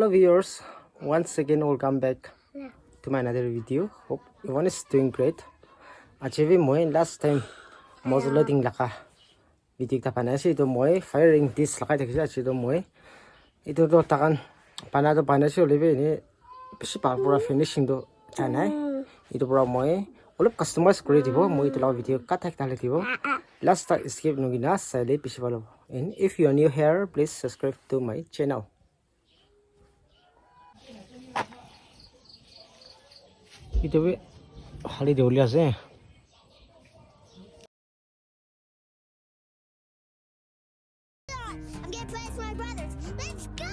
Hello viewers, once again welcome back to my another video. Hope everyone is doing great. Actually, moi last time Muzzle loading laka video ta panasi to moi firing this laka dekhi actually to moi itu to takan panado panasi olive ni bisi pura finishing to janai itu pura moi olop customize kori dibo moi itu la video cut thak dale dibo last time skip nugina sale bisi balo. And if you are new here, please subscribe to my channel. Itu be hali deuli ase. I'm getting plans for my brothers. Let's go!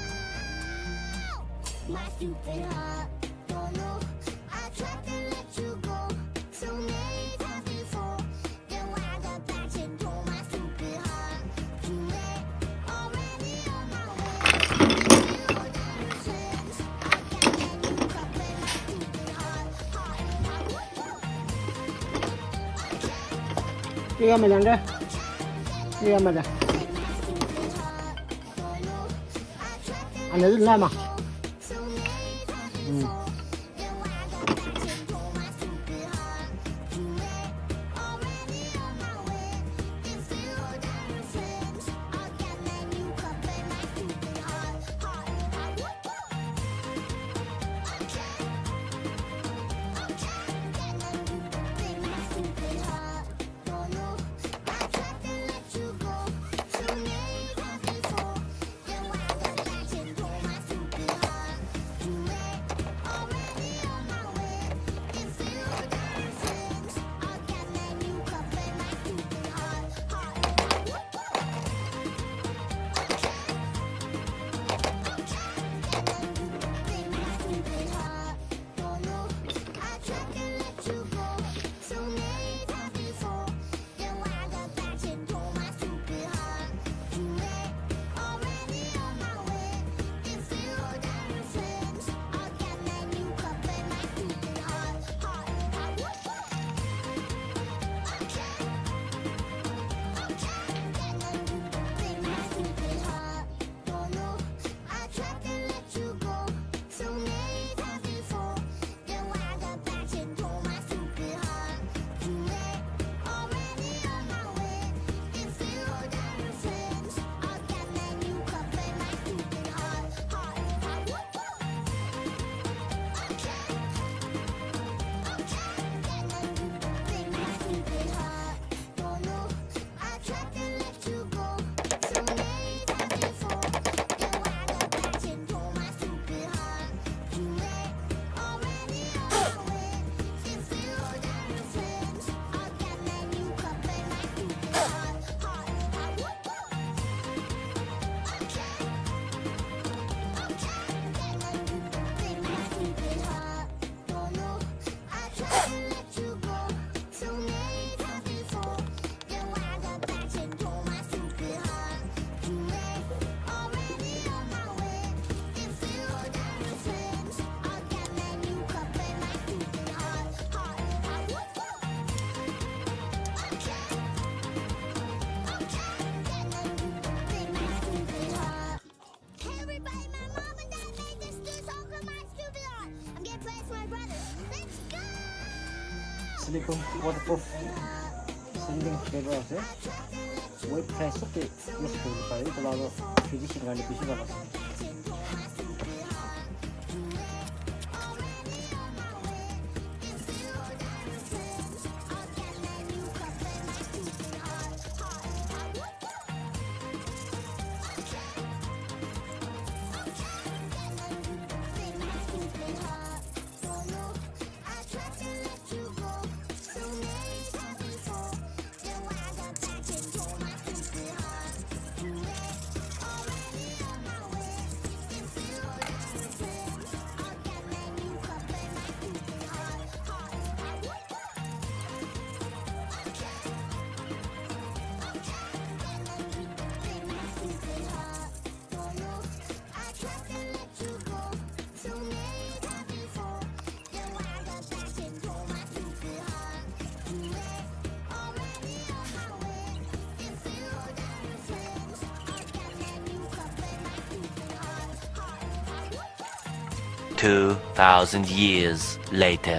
My stupid heart don't know. I tried to let you go so many times before. Then when I got back and told my stupid heart too late, already on my way. You were never friends. I got that new cup in my stupid heart. Iya madanda. Iya madanda. Ano din lama? Silicone waterproof sanding paper ase web press ke use kori pare to lago finishing gani bishi bala 2,000 years later.